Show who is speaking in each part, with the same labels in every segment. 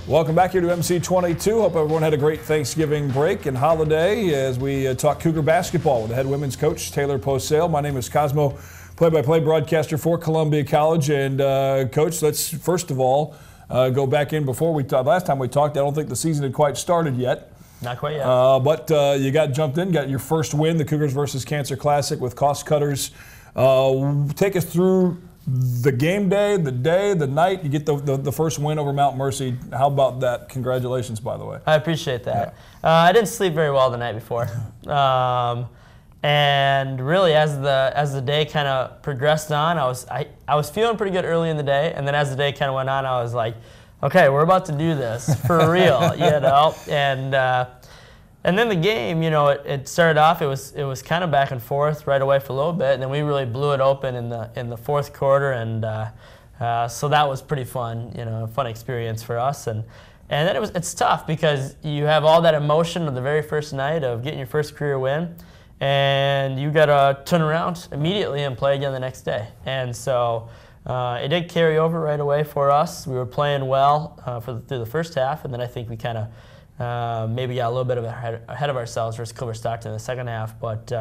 Speaker 1: Welcome back here to MC22. Hope everyone had a great Thanksgiving break and holiday as we talk Cougar basketball with the head women's coach, Taylor Posale. My name is Cosmo, play-by-play broadcaster for Columbia College. And Coach, let's first of all go back in before we talked. Last time we talked, I don't think the season had quite started yet.
Speaker 2: Not quite yet.
Speaker 1: But you got jumped in, got your first win, the Cougars versus Cancer Classic with Cost Cutters. Take us through the game day, the night. You get the first win over Mount Mercy. How about that? Congratulations, by the way.
Speaker 2: I appreciate that. Yeah. I didn't sleep very well the night before. And really, as the day kind of progressed on, I was feeling pretty good early in the day, and then as the day kind of went on, I was like, okay, we're about to do this for real, you know. And then the game, you know, it started off. It was kind of back and forth right away for a little bit, and then we really blew it open in the fourth quarter, and so that was pretty fun, you know, a fun experience for us. And then it's tough because you have all that emotion of the very first night of getting your first career win, and you got to turn around immediately and play again the next day. And so it did carry over right away for us. We were playing well through the first half, and then I think we kind of maybe got a little bit ahead of ourselves versus Cooper Stockton in the second half, but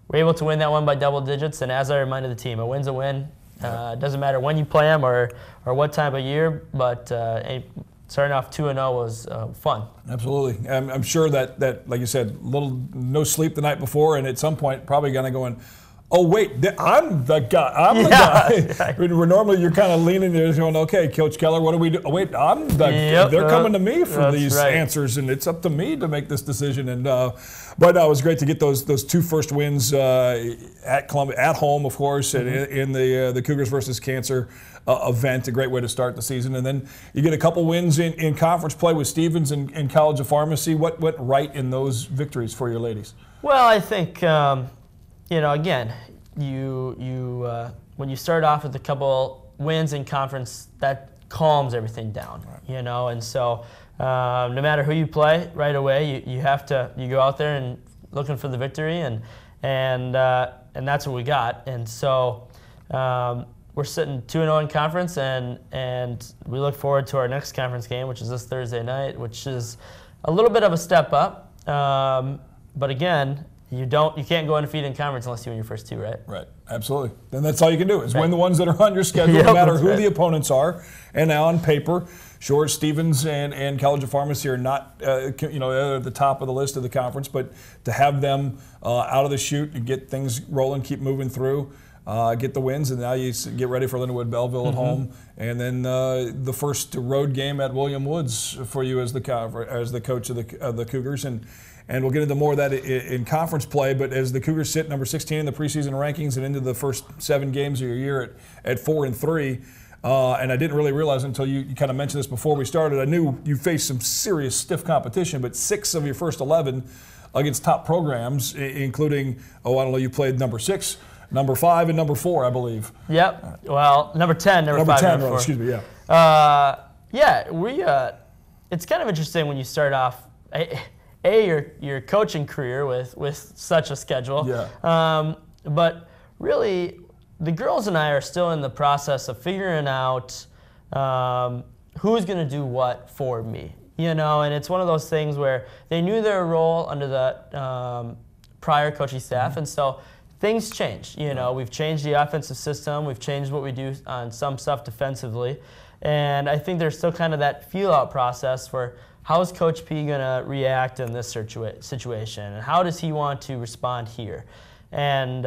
Speaker 2: we're able to win that one by double digits. And as I reminded the team, a win's a win. It doesn't matter when you play them or what time of year, but starting off 2-0 was fun. Absolutely.
Speaker 1: I'm sure that, like you said, no sleep the night before, and at some point probably going to go in, oh, wait, I'm the guy. I'm the guy. Where normally you're kind of leaning there going, okay, Coach Keller, what do we do? Oh, wait, I'm the they're coming to me for these answers, and it's up to me to make this decision. And but it was great to get those two first wins at Columbia, at home, of course, and in the Cougars versus Cancer event, a great way to start the season. And then you get a couple wins in conference play with Stevens and College of Pharmacy. What went right in those victories for your ladies?
Speaker 2: Well, I think you know, again, when you start off with a couple wins in conference, that calms everything down, you know. And so no matter who you play, right away you go out there and looking for the victory, and that's what we got. And so we're sitting 2-0 in conference, and we look forward to our next conference game, which is this Thursday night, which is a little bit of a step up, but again, you can't go undefeated in conference unless you win your first two, right?
Speaker 1: Right, absolutely. Then that's all you can do is win the ones that are on your schedule, no matter who the opponents are. And now on paper, sure, Stevens and College of Pharmacy are not, you know, at the top of the list of the conference, but to have them out of the chute and get things rolling, keep moving through, get the wins, and now you get ready for Lindenwood Belleville at home, and then the first road game at William Woods for you as the coach of the Cougars. And we'll get into more of that in conference play, but as the Cougars sit number 16 in the preseason rankings and into the first 7 games of your year at 4-3, and I didn't really realize until you kind of mentioned this before we started, I knew you faced some serious stiff competition, but 6 of your first 11 against top programs, including, I don't know, you played number 6, number 5, and number 4, I believe.
Speaker 2: Yep. Well, number 10, number 5,
Speaker 1: 10,
Speaker 2: number 4.
Speaker 1: Excuse me, yeah.
Speaker 2: Yeah, it's kind of interesting when you start off, your coaching career with such a schedule.
Speaker 1: Yeah.
Speaker 2: But really, the girls and I are still in the process of figuring out who's going to do what for me. You know, and it's one of those things where they knew their role under the prior coaching staff, and so things change. You know, we've changed the offensive system, we've changed what we do on some stuff defensively, and I think there's still kind of that feel-out process for how is Coach P going to react in this situation, and how does he want to respond here? And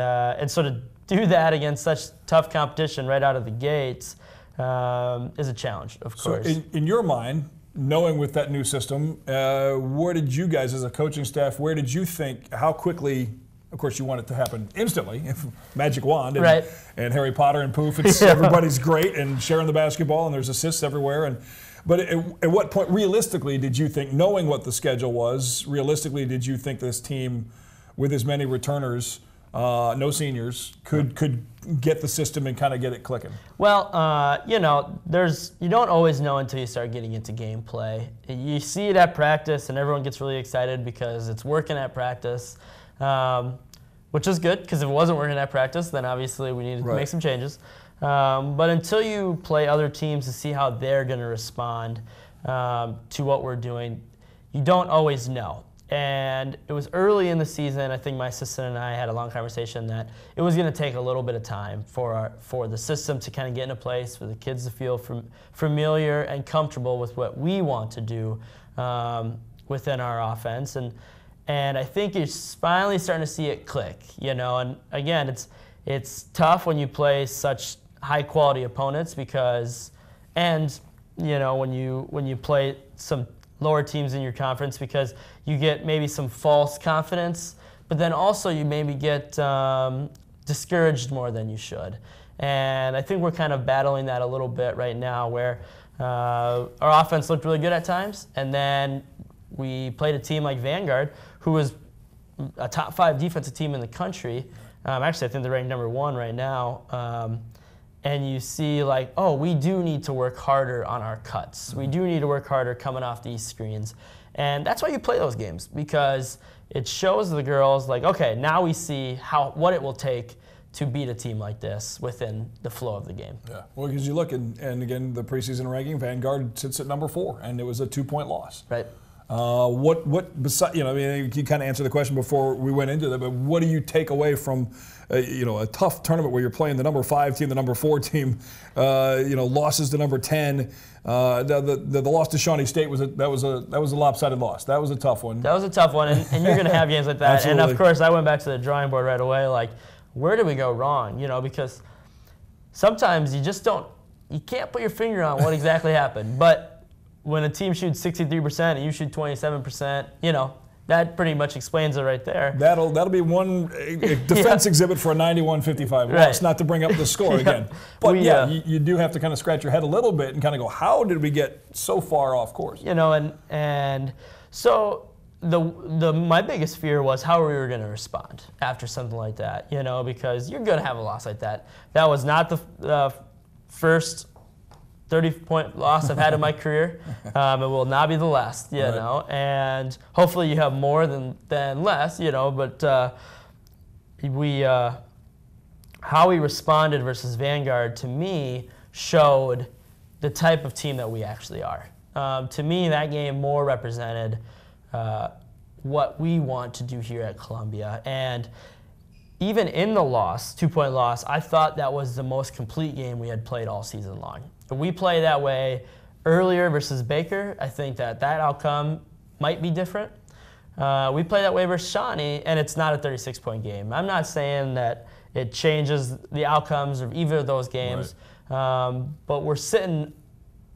Speaker 2: so to do that against such tough competition right out of the gates is a challenge, of course.
Speaker 1: So in your mind, knowing with that new system, where did you guys as a coaching staff, where did you think, how quickly, of course you want it to happen instantly, magic wand, and Harry Potter and poof, everybody's great and sharing the basketball and there's assists everywhere. But at what point, realistically, did you think, knowing what the schedule was, realistically, did you think this team, with as many returners, no seniors, could get the system and kind of get it clicking?
Speaker 2: Well, you know, you don't always know until you start getting into gameplay. You see it at practice, and everyone gets really excited because it's working at practice, which is good, because if it wasn't working at practice, then obviously we needed to make some changes. But until you play other teams to see how they're going to respond, to what we're doing, you don't always know. And it was early in the season. I think my assistant and I had a long conversation that it was going to take a little bit of time for the system to kind of get into place, for the kids to feel familiar and comfortable with what we want to do within our offense. And I think you're finally starting to see it click, you know. And again, it's tough when you play such high quality opponents and you know, when you play some lower teams in your conference, because you get maybe some false confidence, but then also you maybe get discouraged more than you should. And I think we're kind of battling that a little bit right now, where our offense looked really good at times, and then we played a team like Vanguard, who was a top 5 defensive team in the country. Actually, I think they're ranked number 1 right now. And you see, like, oh, we do need to work harder on our cuts. We do need to work harder coming off these screens. And that's why you play those games, because it shows the girls, like, okay, now we see what it will take to beat a team like this within the flow of the game.
Speaker 1: Yeah, well, because you look, and again, the preseason ranking, Vanguard sits at number 4, and it was a 2-point loss.
Speaker 2: Right.
Speaker 1: What besides, you know, I mean, you kind of answered the question before we went into that, but what do you take away from, you know, a tough tournament where you're playing the number 5 team, the number 4 team, you know, losses to number 10, the loss to Shawnee State was a lopsided loss. That was a tough one.
Speaker 2: That was a tough one, and you're going to have games like that. And of course, I went back to the drawing board right away, like, where did we go wrong? You know, because sometimes you can't put your finger on what exactly happened, but when a team shoots 63% and you shoot 27%, you know, that pretty much explains it right there.
Speaker 1: That'll be one defense exhibit for a 91-55 loss, not to bring up the score again. But you do have to kind of scratch your head a little bit and kind of go, how did we get so far off course?
Speaker 2: You know, and so my biggest fear was how we were going to respond after something like that, you know, because you're going to have a loss like that. That was not the first 30-point loss I've had in my career. It will not be the last, you know, and hopefully you have more than less, you know, but how we responded versus Vanguard, to me, showed the type of team that we actually are. To me, that game more represented what we want to do here at Columbia. And even in the loss, 2-point loss, I thought that was the most complete game we had played all season long. If we play that way earlier versus Baker, I think that outcome might be different. We play that way versus Shawnee, and it's not a 36-point game. I'm not saying that it changes the outcomes of either of those games, but we're sitting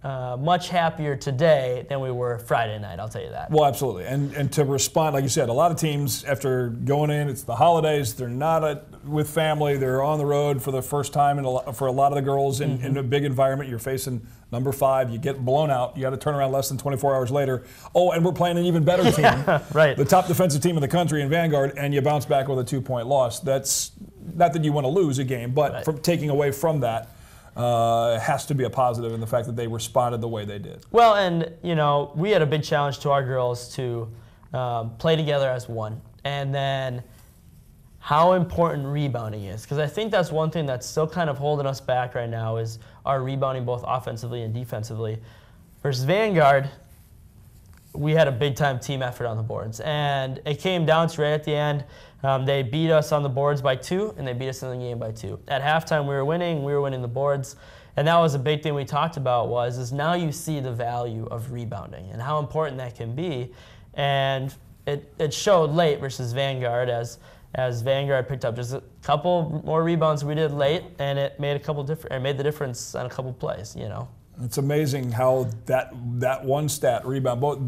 Speaker 2: much happier today than we were Friday night, I'll tell you that.
Speaker 1: Well, absolutely. And to respond, like you said, a lot of teams, after going in, it's the holidays, they're not with family, they're on the road for the first time, and for a lot of the girls in a big environment, you're facing number 5, you get blown out, you got to turn around less than 24 hours later. Oh, and we're playing an even better team,
Speaker 2: right?
Speaker 1: The top defensive team in the country in Vanguard, and you bounce back with a 2-point loss. That's not that you want to lose a game, but from taking away from that, has to be a positive in the fact that they responded the way they did.
Speaker 2: Well, and you know, we had a big challenge to our girls to play together as one, and then how important rebounding is, because I think that's one thing that's still kind of holding us back right now is our rebounding, both offensively and defensively. Versus Vanguard, we had a big-time team effort on the boards, and it came down to right at the end. They beat us on the boards by 2, and they beat us in the game by 2. At halftime, we were winning the boards, and that was a big thing we talked about is now you see the value of rebounding and how important that can be, and it showed late versus Vanguard as Vanguard picked up just a couple more rebounds than we did late, and it made made the difference on a couple plays, you know.
Speaker 1: It's amazing how that one stat, rebound, both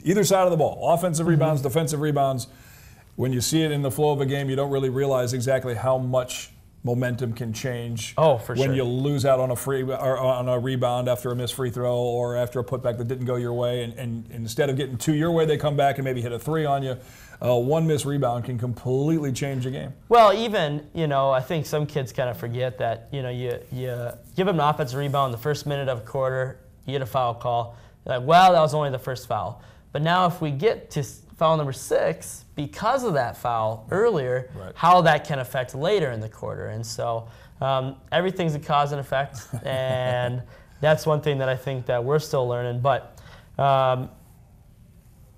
Speaker 1: either side of the ball, offensive rebounds, defensive rebounds, when you see it in the flow of a game, you don't really realize exactly how much momentum can change.
Speaker 2: Oh, for sure.
Speaker 1: When you lose out on a rebound after a missed free throw or after a putback that didn't go your way, and instead of getting 2 your way, they come back and maybe hit a 3 on you. One missed rebound can completely change the game.
Speaker 2: Well, even, you know, I think some kids kind of forget that, you know, you give them an offensive rebound the first minute of a quarter, you get a foul call. You're like, well, that was only the first foul. But now if we get to foul number 6, because of that foul earlier, how that can affect later in the quarter. And so everything's a cause and effect. And that's one thing that I think that we're still learning. But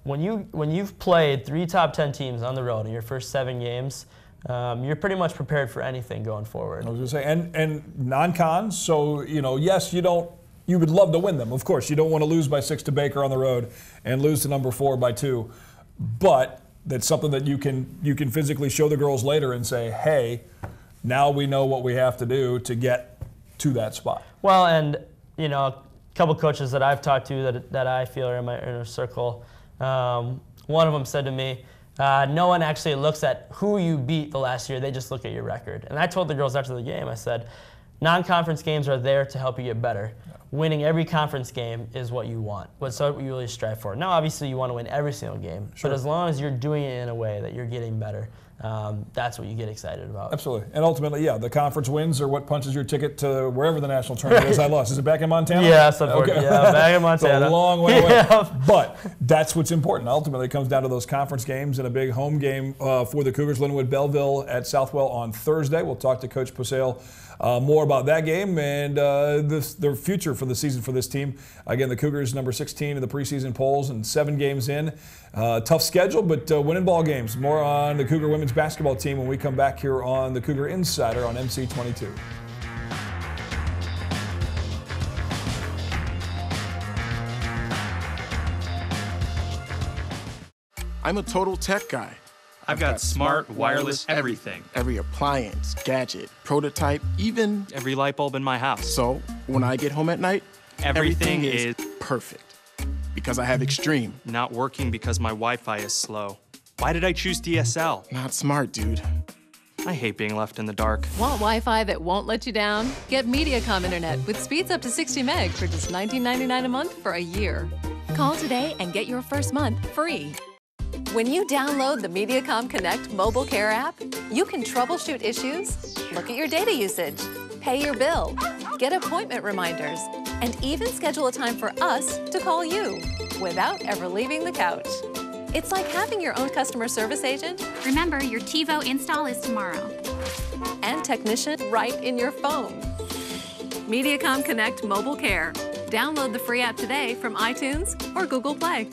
Speaker 2: when you've played 3 top 10 teams on the road in your first 7 games, you're pretty much prepared for anything going forward.
Speaker 1: I was going to say, and non-cons, so, yes, you would love to win them. Of course, you don't want to lose by 6 to Baker on the road and lose to number 4 by 2. But that's something that you can physically show the girls later and say, hey, now we know what we have to do to get to that spot.
Speaker 2: Well, and, a couple coaches that I've talked to that I feel are in my inner circle, one of them said to me, no one actually looks at who you beat the last year. They just look at your record. And I told the girls after the game, I said, non-conference games are there to help you get better. Yeah. Winning every conference game is what you want. What's what you really strive for. Now, obviously, you want to win every single game. Sure. But as long as you're doing it in a way that you're getting better, that's what you get excited about.
Speaker 1: Absolutely. And ultimately, the conference wins are what punches your ticket to wherever the national tournament is. I lost. Is it back in Montana?
Speaker 2: Yes, unfortunately. Okay. Yeah, back in Montana.
Speaker 1: It's a long way away. But that's what's important. Ultimately, it comes down to those conference games and a big home game for the Cougars, Linwood Belleville at Southwell on Thursday. We'll talk to Coach Posale more about that game and the future for the season for this team. Again, the Cougars number 16 in the preseason polls and 7 games in. Tough schedule, but winning ball games. More on the Cougar women's basketball team when we come back here on the Cougar Insider on MC22.
Speaker 3: I'm a total tech guy.
Speaker 4: I've got smart, wireless, everything.
Speaker 3: Every appliance, gadget, prototype, even
Speaker 4: every light bulb in my house.
Speaker 3: So when I get home at night, everything is perfect. Because I have Extreme.
Speaker 4: Not working because my Wi-Fi is slow. Why did I choose DSL?
Speaker 3: Not smart, dude.
Speaker 4: I hate being left in the dark.
Speaker 5: Want Wi-Fi that won't let you down? Get Mediacom Internet with speeds up to 60 meg for just $19.99 a month for a year. Call today and get your first month free. When you download the Mediacom Connect mobile care app, you can troubleshoot issues, look at your data usage, pay your bill, get appointment reminders, and even schedule a time for us to call you without ever leaving the couch. It's like having your own customer service agent.
Speaker 6: Remember, your TiVo install is tomorrow.
Speaker 5: And technician right in your phone. Mediacom Connect Mobile Care. Download the free app today from iTunes or Google Play.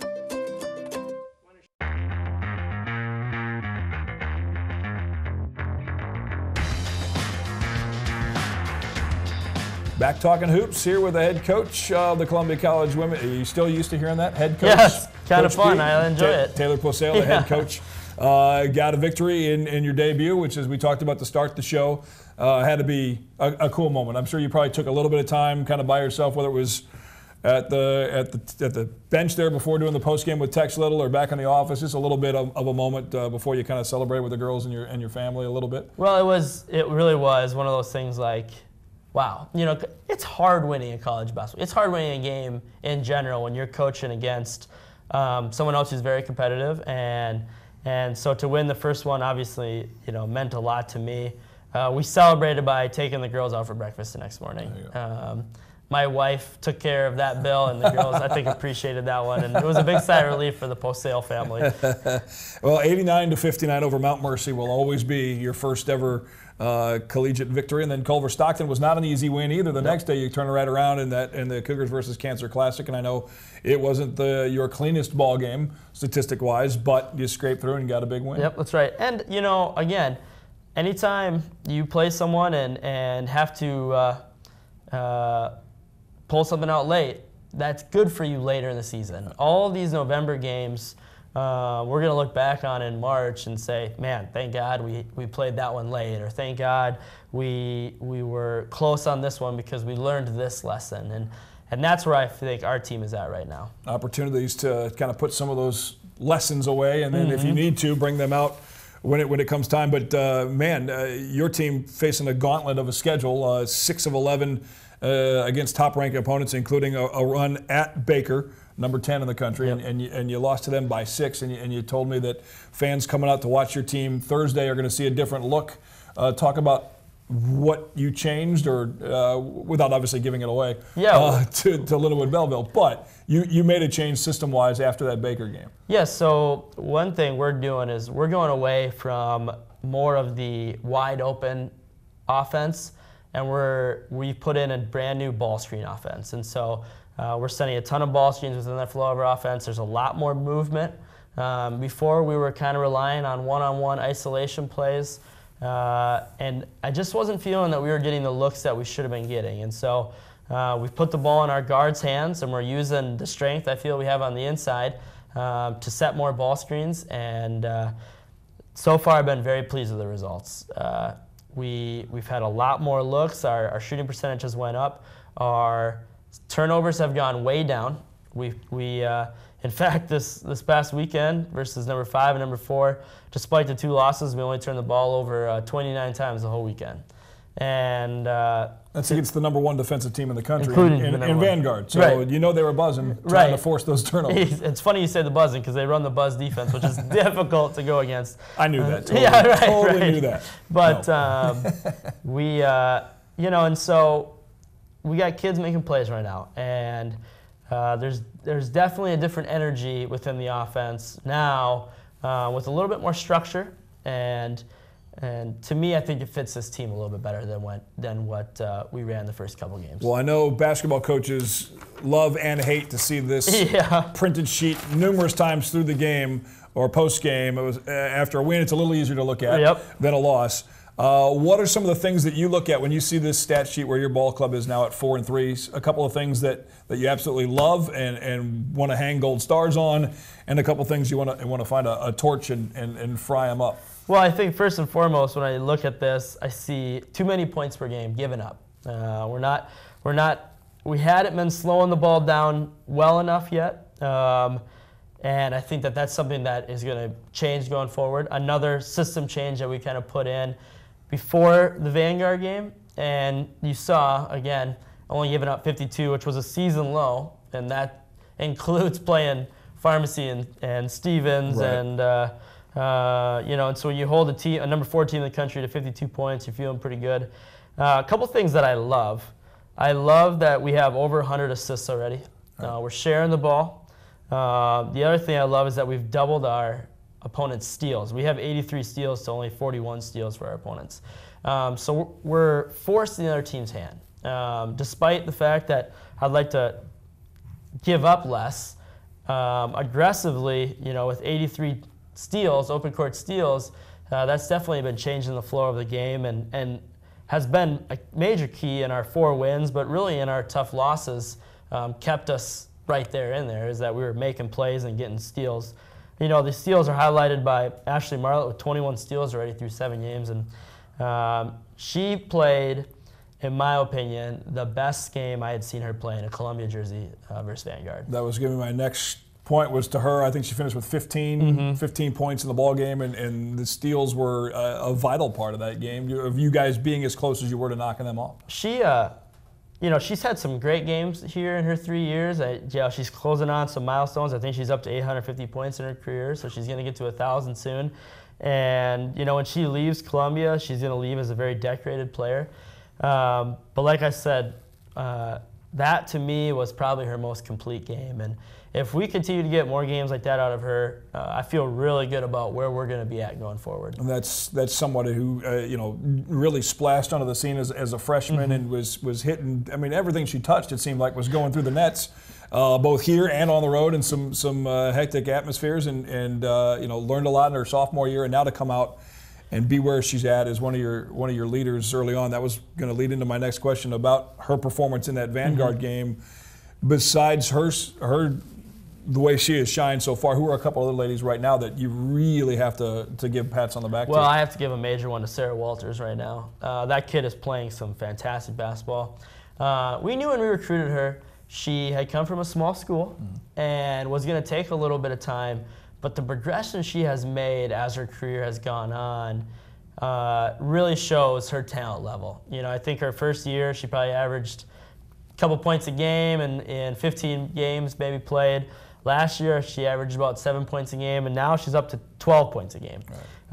Speaker 1: Back talking hoops here with the head coach of the Columbia College women. Are you still used to hearing that? Head coach?
Speaker 2: Yes, kind of
Speaker 1: Coach
Speaker 2: fun.
Speaker 1: P,
Speaker 2: I enjoy it.
Speaker 1: Taylor Posale, the head coach. Got a victory in your debut, which, as we talked about to start the show, had to be a cool moment. I'm sure you probably took a little bit of time kind of by yourself, whether it was at the bench there before doing the postgame with Tex Little or back in the office, just a little bit of a moment before you kind of celebrate with the girls and your family a little bit.
Speaker 2: Well, it really was one of those things like, wow, it's hard winning in college basketball. It's hard winning a game in general when you're coaching against someone else who's very competitive, and so to win the first one, obviously, meant a lot to me. We celebrated by taking the girls out for breakfast the next morning. My wife took care of that bill, and the girls, I think, appreciated that one, and it was a big sigh of relief for the Posale family.
Speaker 1: Well, 89-59 over Mount Mercy will always be your first ever collegiate victory, and then Culver Stockton was not an easy win either. The next day you turn it right around in the Cougars versus Cancer Classic, and I know it wasn't your cleanest ball game statistic-wise, but you scraped through and got a big win.
Speaker 2: Yep, that's right. And again, anytime you play someone and have to pull something out late, that's good for you later in the season. All of these November games, we're going to look back on in March and say, man, thank God we played that one late, or thank God we were close on this one because we learned this lesson. And that's where I think our team is at right now.
Speaker 1: Opportunities to kind of put some of those lessons away, and then if you need to, bring them out when it comes time. But, your team facing a gauntlet of a schedule, 6 of 11 against top-ranked opponents, including a run at Baker, number 10 in the country, and you lost to them by 6, and you told me that fans coming out to watch your team Thursday are going to see a different look. Talk about what you changed, or without obviously giving it away, to Linwood Belleville. But you made a change system-wise after that Baker game.
Speaker 2: Yes, so one thing we're doing is we're going away from more of the wide-open offense and we put in a brand new ball screen offense. And so we're sending a ton of ball screens within that flow of our offense. There's a lot more movement. Before, we were kind of relying on one-on-one isolation plays, and I just wasn't feeling that we were getting the looks that we should have been getting. And so we've put the ball in our guards' hands, and we're using the strength I feel we have on the inside to set more ball screens. And so far, I've been very pleased with the results. We've had a lot more looks. Our shooting percentages went up. Our turnovers have gone way down. In fact, this past weekend versus number 5 and number 4, despite the 2 losses, we only turned the ball over 29 times the whole weekend. And
Speaker 1: that's against the number 1 defensive team in the country in Vanguard. So
Speaker 2: right.
Speaker 1: You know they were buzzing, trying to force those turnovers.
Speaker 2: It's funny you say the buzzing because they run the buzz defense, which is difficult to go against.
Speaker 1: I knew that. Totally,
Speaker 2: yeah, right,
Speaker 1: totally knew that.
Speaker 2: But and so we got kids making plays right now, and there's definitely a different energy within the offense now, with a little bit more structure, and to me, I think it fits this team a little bit better than what we ran the first couple games.
Speaker 1: Well, I know basketball coaches love and hate to see this printed sheet numerous times through the game or post game. It was after a win, it's a little easier to look at than a loss. What are some of the things that you look at when you see this stat sheet where your ball club is now at 4-3? A couple of things that you absolutely love and want to hang gold stars on, and a couple of things you want to find a torch and fry them up.
Speaker 2: Well, I think first and foremost, when I look at this, I see too many points per game given up. We hadn't been slowing the ball down well enough yet. And I think that's something that is going to change going forward. Another system change that we kind of put in before the Vanguard game, and you saw, again, only giving up 52, which was a season low, and that includes playing Pharmacy and Stevens,
Speaker 1: right.
Speaker 2: And so you hold a number 4 team in the country to 52 points, you're feeling pretty good. A couple things that I love. I love that we have over 100 assists already. We're sharing the ball. The other thing I love is that we've doubled our opponents' steals. We have 83 steals to only 41 steals for our opponents. So we're forcing the other team's hand. Despite the fact that I'd like to give up less, aggressively, with 83 steals, open court steals, that's definitely been changing the flow of the game and has been a major key in our 4 wins, but really in our tough losses, kept us right there in there, is that we were making plays and getting steals. The steals are highlighted by Ashley Marlett with 21 steals already through 7 games, and she played, in my opinion, the best game I had seen her play in a Columbia jersey versus Vanguard.
Speaker 1: That was giving my next point was to her. I think she finished with 15 points in the ball game, and the steals were a vital part of that game, of you guys being as close as you were to knocking them off.
Speaker 2: She's had some great games here in her 3 years. She's closing on some milestones. I think she's up to 850 points in her career, so she's going to get to 1,000 soon. And, when she leaves Columbia, she's going to leave as a very decorated player. But like I said, that to me was probably her most complete game. And if we continue to get more games like that out of her, I feel really good about where we're going to be at going forward.
Speaker 1: And that's somebody who really splashed onto the scene as a freshman and was hitting. I mean, everything she touched, it seemed like, was going through the nets, both here and on the road in some hectic atmospheres, and learned a lot in her sophomore year, and now to come out and be where she's at as one of your leaders early on. That was going to lead into my next question about her performance in that Vanguard game. Besides her the way she has shined so far, who are a couple of other ladies right now that you really have to give pats on the back to?
Speaker 2: Well, I have to give a major one to Sarah Walters right now. That kid is playing some fantastic basketball. We knew when we recruited her, she had come from a small school and was going to take a little bit of time, but the progression she has made as her career has gone on really shows her talent level. I think her first year she probably averaged a couple points a game, and in 15 games maybe played. Last year, she averaged about 7 points a game, and now she's up to 12 points a game.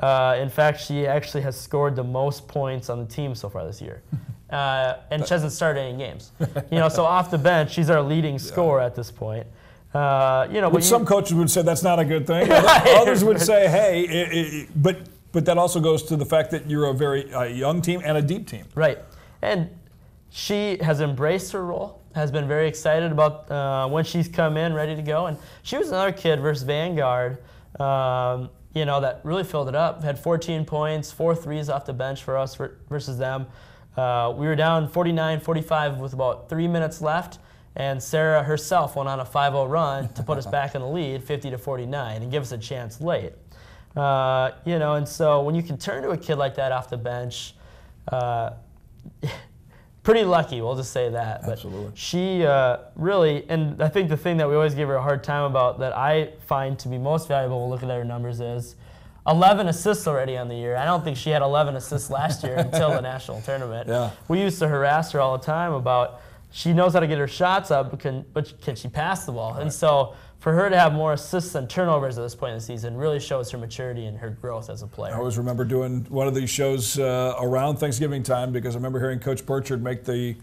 Speaker 2: Right. In fact, she actually has scored the most points on the team so far this year. And she hasn't started any games. So off the bench, she's our leading scorer at this point.
Speaker 1: Which some coaches would say that's not a good thing. Others would say, hey, but that also goes to the fact that you're a very young team and a deep team.
Speaker 2: Right. And she has embraced her role, has been very excited about when she's come in, ready to go. And she was another kid versus Vanguard, that really filled it up. Had 14 points, 4 threes off the bench for us versus them. We were down 49-45 with about 3 minutes left, and Sarah herself went on a 5-0 run to put us back in the lead, 50-49, and give us a chance late. And so when you can turn to a kid like that off the bench, pretty lucky, we'll just say that.
Speaker 1: Absolutely.
Speaker 2: But she really, and I think the thing that we always give her a hard time about that I find to be most valuable when looking at her numbers is 11 assists already on the year. I don't think she had 11 assists last year until the national tournament.
Speaker 1: Yeah.
Speaker 2: We used to harass her all the time about she knows how to get her shots up, but can she pass the ball? Right. And so for her to have more assists than turnovers at this point in the season really shows her maturity and her growth as a player.
Speaker 1: I always remember doing one of these shows around Thanksgiving time because I remember hearing Coach Burchard make the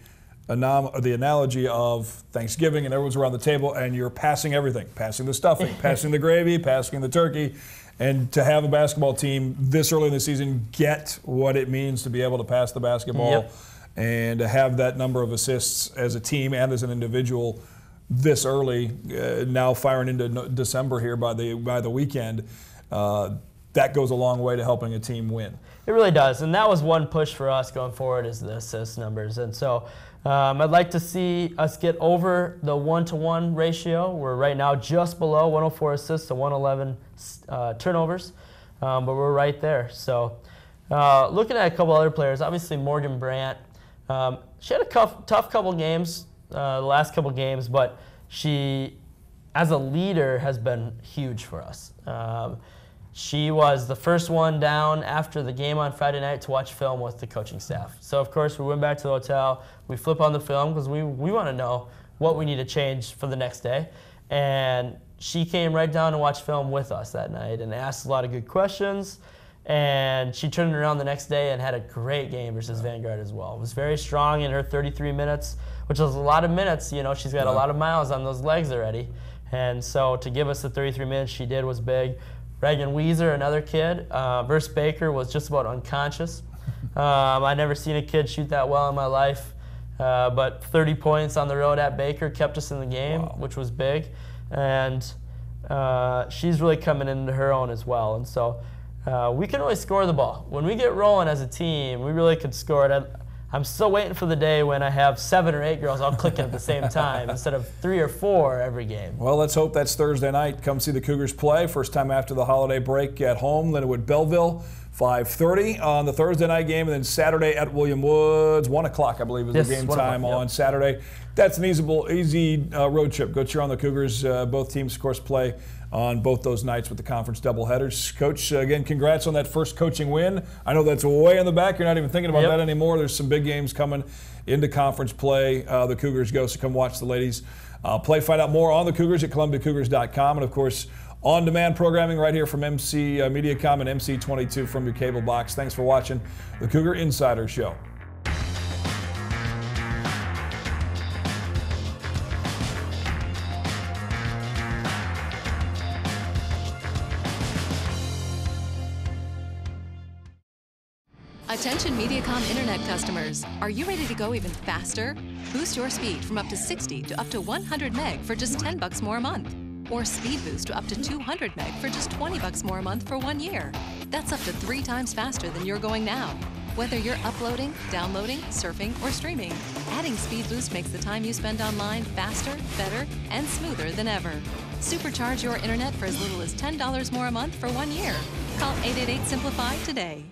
Speaker 1: analogy of Thanksgiving and everyone's around the table and you're passing everything, passing the stuffing, passing the gravy, passing the turkey. And to have a basketball team this early in the season get what it means to be able to pass the basketball,
Speaker 2: yep,
Speaker 1: and to have that number of assists as a team and as an individual this early, now firing into December here by the weekend, that goes a long way to helping a team win.
Speaker 2: It really does, and that was one push for us going forward is the assist numbers. And so I'd like to see us get over the 1-to-1 ratio. We're right now just below 104 assists to 111 turnovers, but we're right there. So looking at a couple other players, obviously Morgan Brandt. She had a tough couple games, the last couple games, but she, as a leader, has been huge for us. She was the first one down after the game on Friday night to watch film with the coaching staff. So, of course, we went back to the hotel. We flip on the film because we want to know what we need to change for the next day. And she came right down and watched film with us that night and asked a lot of good questions. And she turned it around the next day and had a great game versus Vanguard as well. It was very strong in her 33 minutes, which was a lot of minutes. She's got a lot of miles on those legs already. And so to give us the 33 minutes she did was big. Reagan Weezer, another kid, versus Baker, was just about unconscious. I'd never seen a kid shoot that well in my life, but 30 points on the road at Baker kept us in the game, which was big. And she's really coming into her own as well. And so we can really score the ball. When we get rolling as a team, we really could score it. I'm still waiting for the day when I have 7 or 8 girls all clicking at the same time instead of 3 or 4 every game.
Speaker 1: Well, let's hope that's Thursday night. Come see the Cougars play. First time after the holiday break at home. Lindenwood Belleville, 5:30 on the Thursday night game. And then Saturday at William Woods, 1 o'clock, I believe, is the game time on Saturday. That's an easy road trip. Go cheer on the Cougars. Both teams, of course, play on both those nights with the conference doubleheaders. Coach, again, congrats on that first coaching win. I know that's way in the back. You're not even thinking about that anymore. There's some big games coming into conference play. The Cougars go, so come watch the ladies play. Find out more on the Cougars at ColumbiaCougars.com. And, of course, on-demand programming right here from MC Mediacom and MC22 from your cable box. Thanks for watching the Cougar Insider Show.
Speaker 5: Attention Mediacom Internet customers. Are you ready to go even faster? Boost your speed from up to 60 to up to 100 meg for just $10 more a month. Or speed boost to up to 200 meg for just $20 more a month for 1 year. That's up to 3 times faster than you're going now. Whether you're uploading, downloading, surfing, or streaming, adding speed boost makes the time you spend online faster, better, and smoother than ever. Supercharge your internet for as little as $10 more a month for 1 year. Call 888-SIMPLIFY today.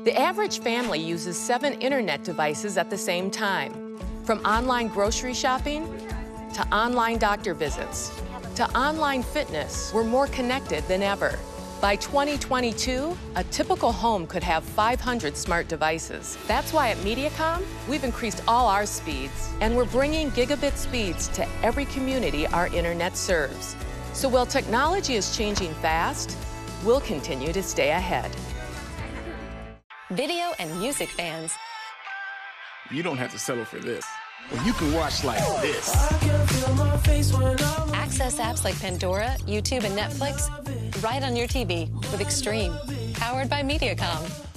Speaker 7: The average family uses 7 internet devices at the same time. From online grocery shopping to online doctor visits to online fitness, we're more connected than ever. By 2022, a typical home could have 500 smart devices. That's why at Mediacom, we've increased all our speeds, and we're bringing gigabit speeds to every community our internet serves. So while technology is changing fast, we'll continue to stay ahead.
Speaker 5: Video and music fans.
Speaker 3: You don't have to settle for this. Well, you can watch like this.
Speaker 5: Access apps like Pandora, YouTube, and Netflix right on your TV with Extreme, powered by Mediacom.